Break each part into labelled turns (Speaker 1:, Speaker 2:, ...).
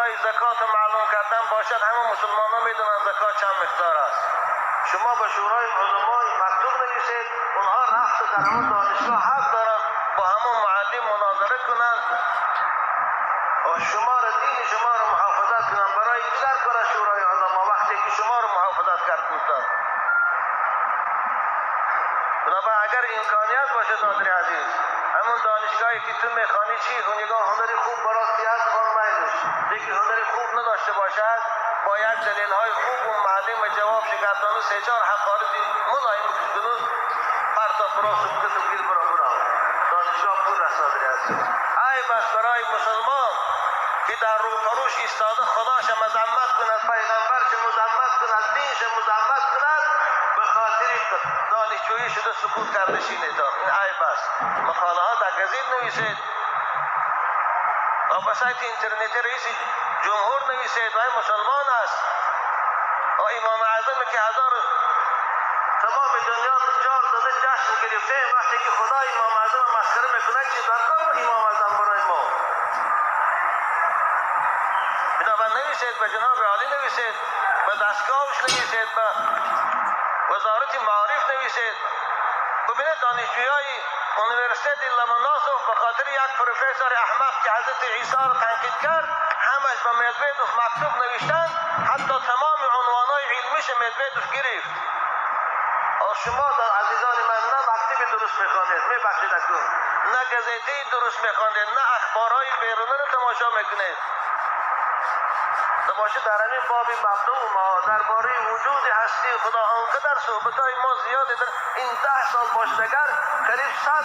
Speaker 1: برای زکات معلوم کردن باشد، همه مسلمان ها میدونن زکات چند مقدار است. شما به شورای علما مکتوب نویسید، اونها رفت در همون دانشگاه حق دارن با همون معلم مناظره کنند و شما را دین شما را محافظت کنند. برای چی در کار شورای علما وقتی که شما را محافظت کردند؟ بنابراین اگر امکانیت باشه ناظر عزیز، همون دانشگاهی که تو میخوانی چی نگاه هنری خوب برای سیاست خوان میلوش دیگه هنری خوب نداشته باشد، با یک دلیل های خوب و معلم و جواب شگردانو سه چهار حقارت ملایم کنو پرتا برا سبکت و گیر برا دانشگاه پول رسادری عزیز. ای بس برای مسلمان که در روپروش ایستاده خداش مذمت کند، پیغمبرش مذمت کند، دینش مذمت کند، به خاطر دانشجویی شده سکوت کرده شینید. این ای بس مقاله ها در گزید نویسید و به سایت اینترنتی رئیس جمهور نویسید و مسلمان است و امام اعظم که هزار تمام دنیا جار داده جشن گرفته، وقتی که خدا امام اعظم مسخره میکنه چی درکار با امام اعظم برای ما؟ بنابراین نویسید، به جناب عالی نویسید، به دستگاهش نویسید، به وزارت معارف نویسید. ببینید دانشجویای یونیورسیته لمناسوف به خاطر یک پروفسور احمق که حضرت عیسی را تنقید کرد، همش به مدویدوف مکتوب نوشتن، حتی تمام عنوانای علمیش مدویدوف گرفت. و شما عزیزان من نه مکتب درست میخوانید، میبخشید اکنون، نه گزیته درست میخوانید، نه اخبارهای بیرونه رو تماشا میکنید. باشه در همین باب مفهوم ما درباره وجود هستی خدا آنقدر صحبتای ما زیاده، در این 10 سال باشدگر قریب 100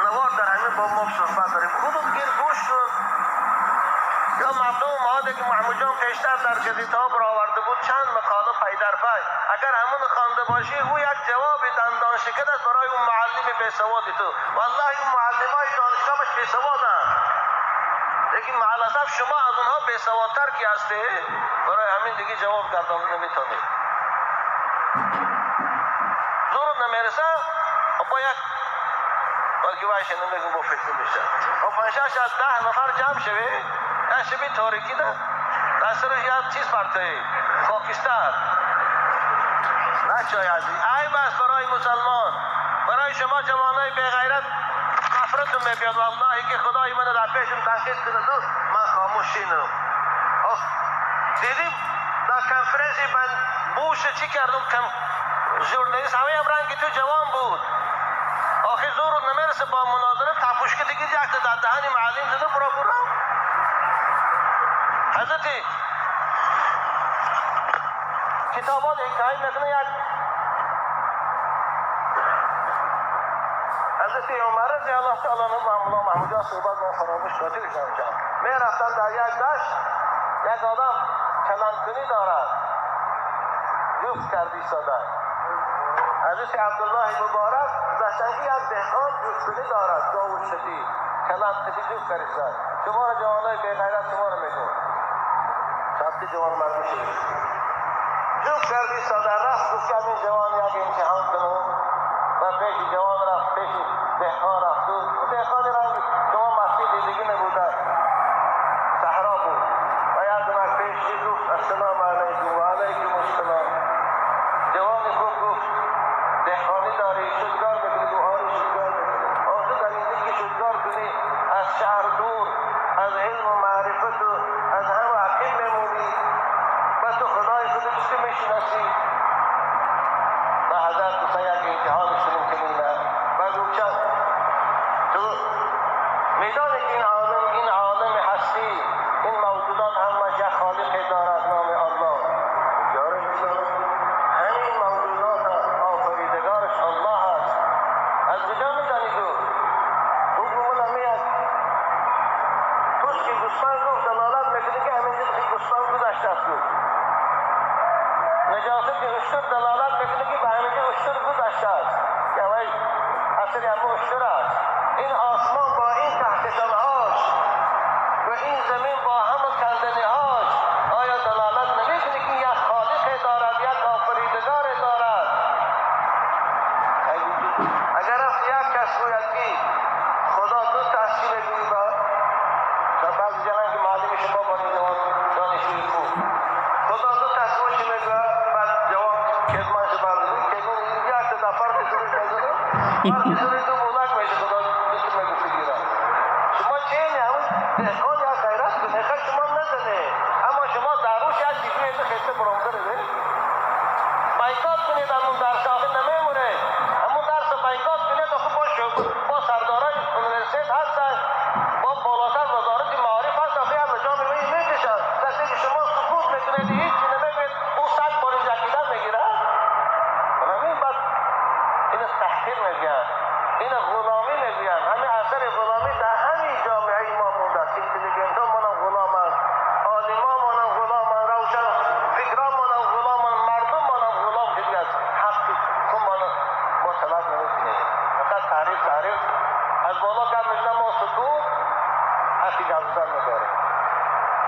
Speaker 1: نوار در همین باب ما صحبت داریم. خودت گیر گوش کن یا مفهوم ما که محمود جان پیشتر در گزیته ها برآورده بود، چند مقاله پی در پی، اگر همون خوانده باشی او یک جواب دندان شکن است برای اون معلم بیسوادی تو. والله این معلمای دانشگاهش بیسوادند، لیکن معلصف شما از اونها بیسوادتر که هستی، برای همین دیگه جواب گردانده نمیتونید. زورت نمیرسه با یک بلکه وایش نمیگم با فکر میشه و 5-6 از 10 نفر جمع شوی یا شبی تاریکی ده در سرش یک چیز پرتایی خاکستر نه چای عزیز. ای بس برای مسلمان، برای شما جوانای بغیرت نفرتون میبید. والله که خدای من در پیشم تنقید کنه دو من خاموش شینم. دیدیم در کنفرنسی من بوش چی کردم، ژورنالیست همه هم رنگ تو جوان بود. آخه زورت نمیرسه با مناظره تپوشک دیگه یک در دهن معلم زده برا حضرتی کتابات حکایی میکنه. یک حضرت عمر رضی الله تعالی عنه با مولا محمود جان صحبت من فراموش خاطرشان جان می رفتن در یک دشت، یک آدم کلانکنی دارد، جفت کردی ساده. حضرت عبدالله مبارک زشتنگی یک دهقان جفتکنی دارد، داود شدید کلانکنی جفت کردی ساده. شما را جوانای بیغیرت شما را میگم شبتی جوان مردی شدید جفت کردی ساده. رفت گفت که این جوان یک امتحان کنم و پیش جوان رفت، پیش دهقان رفت. دهقان رنگ شما مسیح دیگه نبوده، صحرا بود و یک دمک پیش گفت السلام علیکم و علیکم السلام. جوان خوب گفت دهقانی داری، شدگار بکنی؟ گفت آره شدگار بکنی. آخه در این دیگه شدگار کنی از شهر دور، از علم و معرفت و از همه عقیل میمونی و تو خدای خودت چی میشناسی؟ و حضرت دوستا یک امتحان شدیم کنیم و گفت تو میدانی که این عالم هستی، این موجودات همش یک خالقی دارد نام الله. یاره میدانم همین موجودات آفریدگارش الله هست. از کجا میدانی تو؟ او گمون میاد توش که گوسفند گفت دلالت میکنی که همینجا که گوسفند گذشته است. گفت نجاست که اشتر دلالت میکنه که به همینجا اشتر گذشته است، که اوی اصلی همه اشتر است. این آسمان با این کهکشانهاش و این زمین با همه کندنیهاش آیا دلالت نمیکنه که یک خالقی دارد، یک آفریدگاری دارد؟ اگر از یک کس گوید که خدا دو تحصیل گوید تا بعضی جنان که معلم شما بانید هر کسی تو بودک میشه خدا دوست میگو بگیرم. شما چه همون دهقان یا غیرت کنه شما نزنه، اما شما دروش یک دیگه ایده خیسته برامدره ده بایکات کنید همون درس آخر نمیمونه، همون درس بایکات کنید آخه با سردارای یونیورسیت هستن، با بالاتر وزارت معارف هست آخه هم نجام میکشن، کسی که شما سکوت میکنید هیچی نمیگید او 100 بار جکیدن میگیره. همین بعد این تحقیر میگن، این غلامی میگن، همین اثر غلامی در همین جامعه ما مونده است. اینتلیجنت ها مانم غلامن، عالما مانم غلامن، روشن فکران مانم غلامن، مردم مانم غلام شدی از حق خود مانم با طلب نمیکنیم. فقط تعریف از بالا گرد میشنم ما سکوت حقی گذاشتن نداره.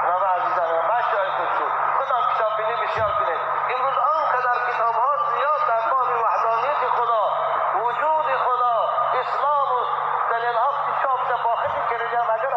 Speaker 1: جناب عزیزان من جای خود شد خودم کتاب بینی بسیار کنید. امروز آنقدر کتاب ها زیاد در باب وحدانیت خدا، وجود خدا، اسلام و دلیل ها چاپ شفاختی کردیم. اگر